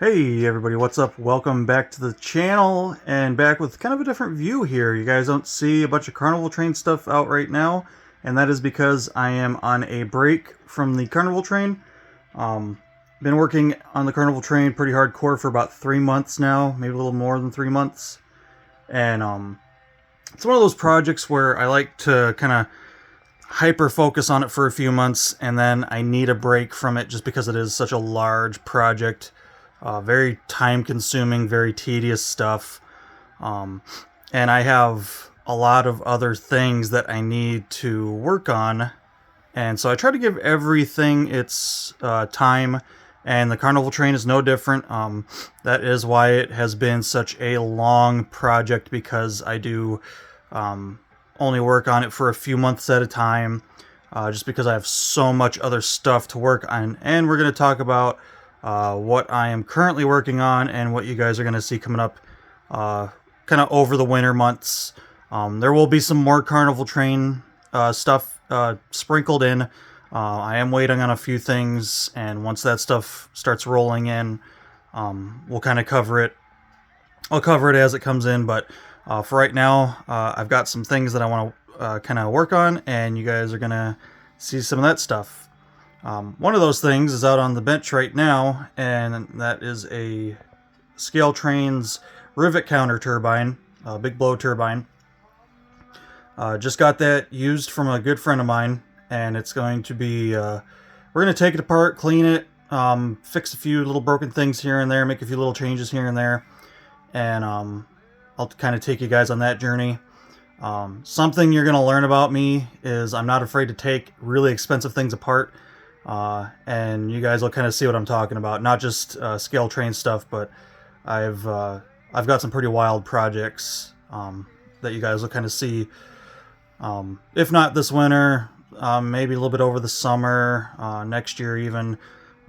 Hey everybody, what's up? Welcome back to the channel, and back with kind of a different view here. You guys don't see a bunch of carnival train stuff out right now, and that is because I am on a break from the carnival train. Been working on the carnival train pretty hardcore for about 3 months now, maybe a little more than 3 months. And it's one of those projects where I like to kind of hyper focus on it for a few months, and then I need a break from it just because it is such a large project. Very time consuming, very tedious stuff. And I have a lot of other things that I need to work on. And so I try to give everything its time, and the carnival train is no different. That is why it has been such a long project, because I do only work on it for a few months at a time, just because I have so much other stuff to work on. And we're going to talk about what I am currently working on and what you guys are going to see coming up kind of over the winter months. There will be some more carnival train stuff sprinkled in. I am waiting on a few things, and once that stuff starts rolling in, we'll kind of cover it. I'll cover it as it comes in, but for right now, I've got some things that I want to kind of work on, and you guys are going to see some of that stuff. One of those things is out on the bench right now, and that is a Scale Train's rivet counter turbine, a big blow turbine. Just got that used from a good friend of mine, and it's going to be, we're going to take it apart, clean it, fix a few little broken things here and there, make a few little changes here and there, and I'll kind of take you guys on that journey. Something you're going to learn about me is I'm not afraid to take really expensive things apart. And you guys will kind of see what I'm talking about. Not just scale train stuff, but I've got some pretty wild projects that you guys will kind of see. If not this winter, maybe a little bit over the summer, next year even.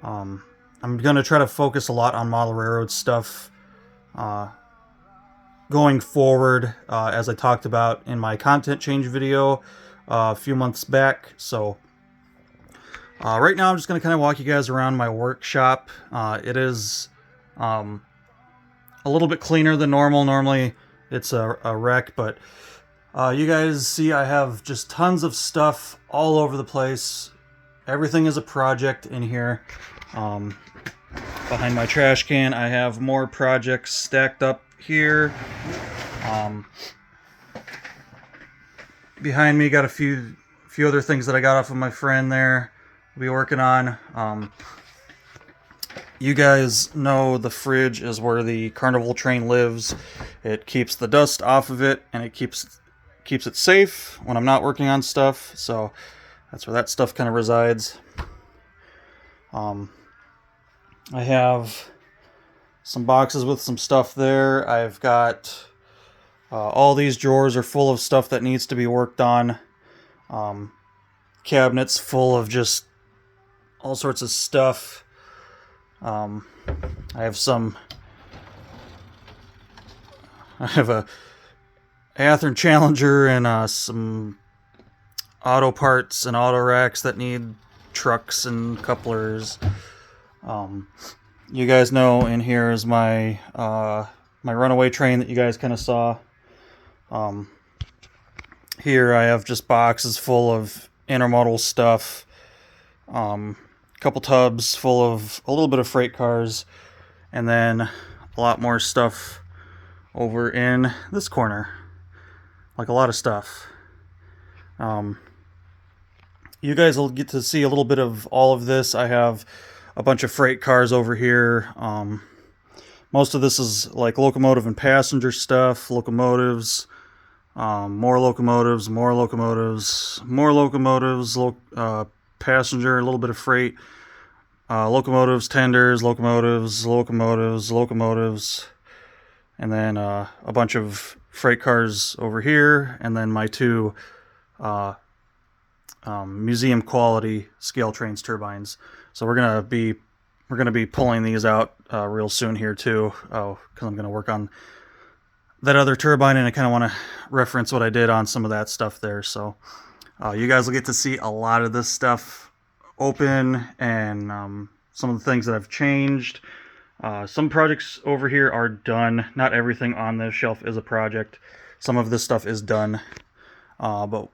I'm going to try to focus a lot on model railroad stuff going forward, as I talked about in my content change video a few months back. So right now I'm just going to kind of walk you guys around my workshop. It is a little bit cleaner than normal. Normally it's a wreck, but you guys see I have just tons of stuff all over the place. Everything is a project in here. Behind my trash can I have more projects stacked up here. Behind me got a few other things that I got off of my friend there. Be working on. You guys know the fridge is where the carnival train lives. It keeps the dust off of it, and it keeps it safe when I'm not working on stuff. So that's where that stuff kind of resides. I have some boxes with some stuff there. I've got all these drawers are full of stuff that needs to be worked on. Cabinets full of just all sorts of stuff. I have a Athearn Challenger and some auto parts and auto racks that need trucks and couplers. You guys know in here is my my runaway train that you guys kind of saw. Here I have just boxes full of intermodal stuff. Couple tubs full of a little bit of freight cars, and then a lot more stuff over in this corner, like a lot of stuff. You guys will get to see a little bit of all of this. I have a bunch of freight cars over here. Most of this is like locomotive and passenger stuff, locomotives, more locomotives, passenger, a little bit of freight, locomotives, tenders, locomotives, and then a bunch of freight cars over here, and then my two museum quality scale trains turbines. So we're gonna be pulling these out real soon here too, because I'm gonna work on that other turbine, and I kind of want to reference what I did on some of that stuff there. So you guys will get to see a lot of this stuff open, and some of the things that I've changed. Some projects over here are done. Not everything on this shelf is a project. Some of this stuff is done. But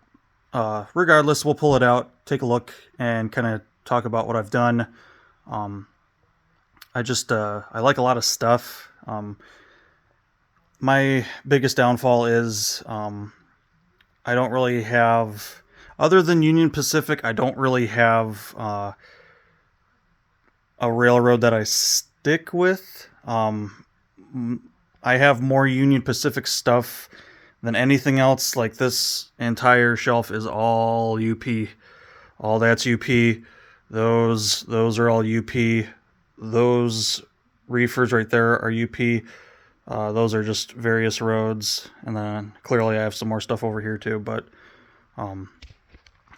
regardless, we'll pull it out, take a look, and kind of talk about what I've done. I like a lot of stuff. My biggest downfall is I don't really have, other than Union Pacific, I don't really have a railroad that I stick with. I have more Union Pacific stuff than anything else. Like, this entire shelf is all UP. All that's UP. Those are all UP. Those reefers right there are UP. Those are just various roads. And then clearly I have some more stuff over here too. But I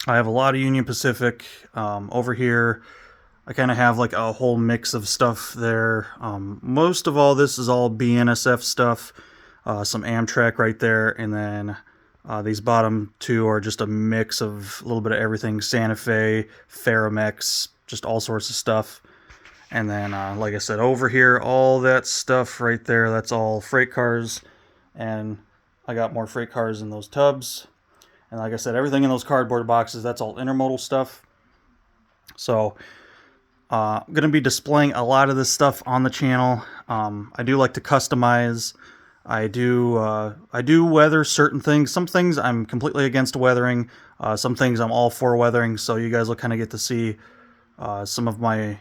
have a lot of Union Pacific. Over here, I kind of have like a whole mix of stuff there. Most of all, this is all BNSF stuff. Some Amtrak right there. And then these bottom two are just a mix of a little bit of everything. Santa Fe, Ferromex, just all sorts of stuff. And then, like I said, over here, all that stuff right there, that's all freight cars. And I got more freight cars in those tubs. And like I said, everything in those cardboard boxes, that's all intermodal stuff. So I'm going to be displaying a lot of this stuff on the channel. I do like to customize. I do weather certain things. Some things I'm completely against weathering. Some things I'm all for weathering. So you guys will kind of get to see some of my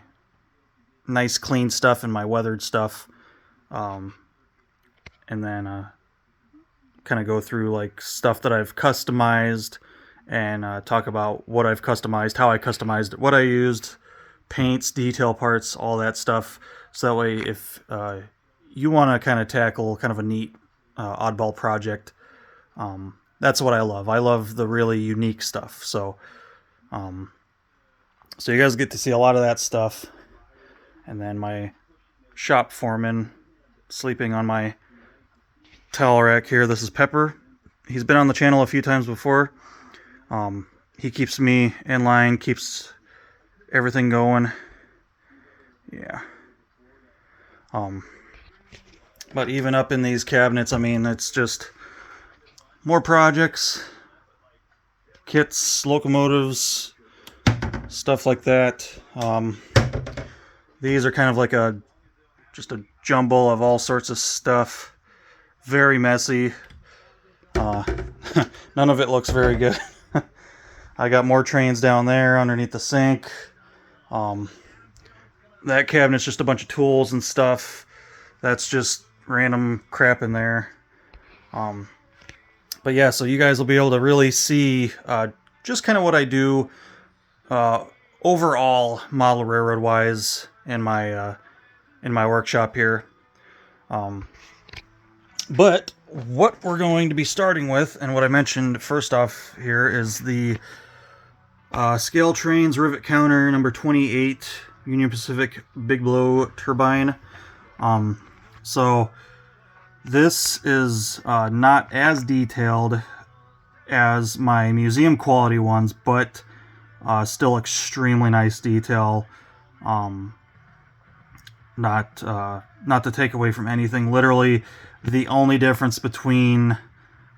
nice clean stuff and my weathered stuff. And then kind of go through like stuff that I've customized and talk about what I've customized, how I customized it, what I used, paints, detail parts, all that stuff. So that way, if you want to kind of tackle kind of a neat oddball project, that's what I love. I love the really unique stuff. So you guys get to see a lot of that stuff. And then my shop foreman sleeping on my towel rack here. This is Pepper. He's been on the channel a few times before. He keeps me in line, keeps everything going. Yeah. But even up in these cabinets, I mean, it's just more projects, kits, locomotives, stuff like that. These are kind of like just a jumble of all sorts of stuff. Very messy. None of it looks very good. I got more trains down there underneath the sink. That cabinet's just a bunch of tools and stuff. That's just random crap in there. But yeah, so you guys will be able to really see just kind of what I do overall model railroad wise in my workshop here. But what we're going to be starting with, and what I mentioned first off here, is the Scale Trains Rivet Counter number 28 Union Pacific Big Blow Turbine. So this is not as detailed as my museum quality ones, but still extremely nice detail. Not to take away from anything. Literally, the only difference between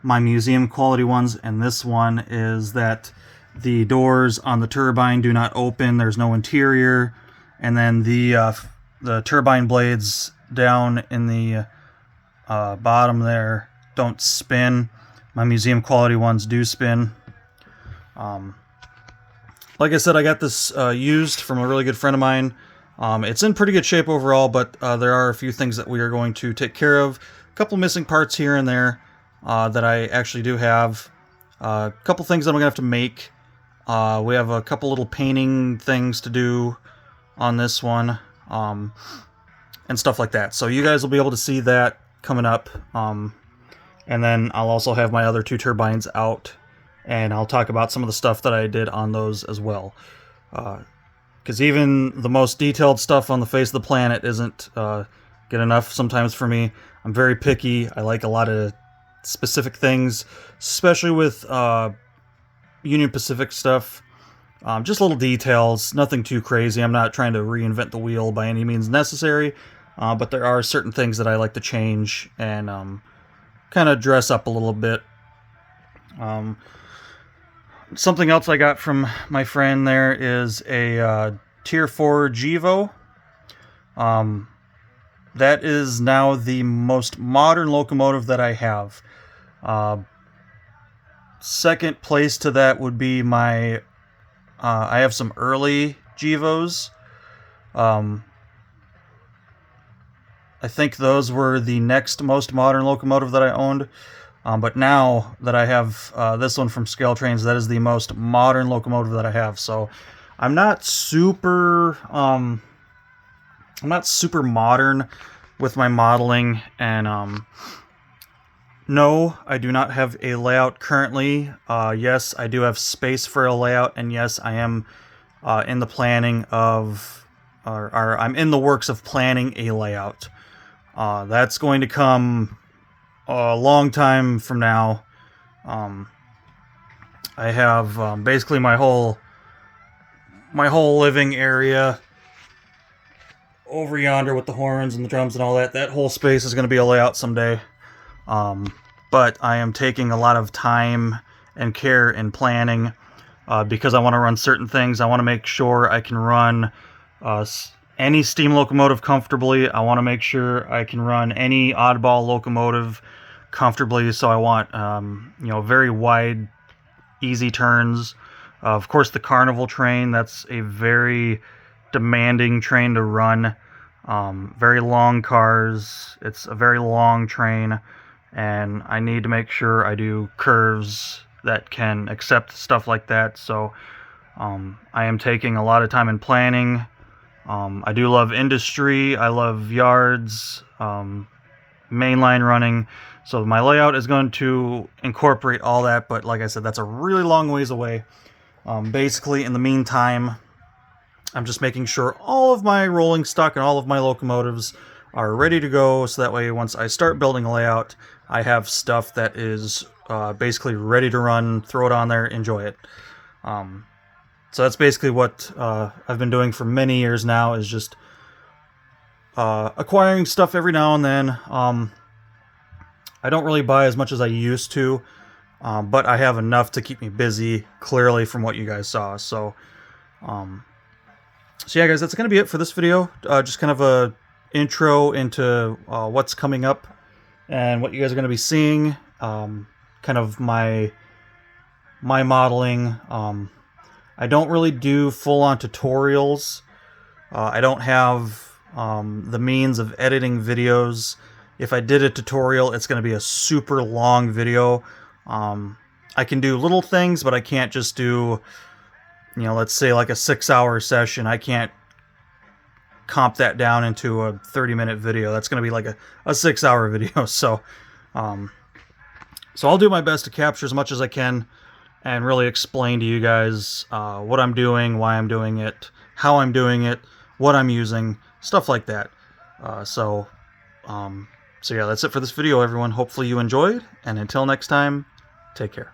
my museum quality ones and this one is that the doors on the turbine do not open. There's no interior, and then the turbine blades down in the bottom there don't spin. My museum quality ones do spin. Like I said, I got this used from a really good friend of mine. It's in pretty good shape overall, but there are a few things that we are going to take care of. A couple missing parts here and there that I actually do have. A couple things that I'm going to have to make. We have a couple little painting things to do on this one, and stuff like that. So you guys will be able to see that coming up. And then I'll also have my other two turbines out, and I'll talk about some of the stuff that I did on those as well. Because even the most detailed stuff on the face of the planet isn't good enough sometimes for me. I'm very picky. I like a lot of specific things, especially with Union Pacific stuff. Just little details, nothing too crazy. I'm not trying to reinvent the wheel by any means necessary. but there are certain things that I like to change and kind of dress up a little bit. Something else I got from my friend there is a Tier 4 Gevo. That is now the most modern locomotive that I have. Second place to that would be my... I have some early Gevos. I think those were the next most modern locomotive that I owned. But now that I have this one from Scale Trains, that is the most modern locomotive that I have. So I'm not super modern with my modeling, and no, I do not have a layout currently. Yes, I do have space for a layout, and yes, I am in the planning of, or I'm in the works of planning a layout. That's going to come a long time from now. I have basically my whole living area over yonder with the horns and the drums and all that. That whole space is going to be a layout someday. But I am taking a lot of time and care in planning because I want to run certain things. I want to make sure I can run any steam locomotive comfortably. I want to make sure I can run any oddball locomotive comfortably. So I want very wide, easy turns. Of course, the Carnival train, that's a very demanding train to run. Very long cars. It's a very long train, and I need to make sure I do curves that can accept stuff like that. So I am taking a lot of time in planning. I do love industry. I love yards, mainline running. So my layout is going to incorporate all that, but like I said, that's a really long ways away. Basically, in the meantime, I'm just making sure all of my rolling stock and all of my locomotives are ready to go, so that way once I start building a layout, I have stuff that is basically ready to run, throw it on there, enjoy it. So that's basically what I've been doing for many years now, is just acquiring stuff every now and then. I don't really buy as much as I used to, but I have enough to keep me busy, clearly, from what you guys saw. So yeah, guys, that's going to be it for this video. Just kind of a intro into what's coming up and what you guys are going to be seeing. Kind of my modeling. I don't really do full-on tutorials. I don't have the means of editing videos. If I did a tutorial, it's going to be a super long video. I can do little things, but I can't just do, let's say like a 6-hour session. I can't comp that down into a 30-minute video. That's going to be like a 6-hour video. So I'll do my best to capture as much as I can and really explain to you guys what I'm doing, why I'm doing it, how I'm doing it, what I'm using, stuff like that. So yeah, that's it for this video, everyone. Hopefully you enjoyed, and until next time, take care.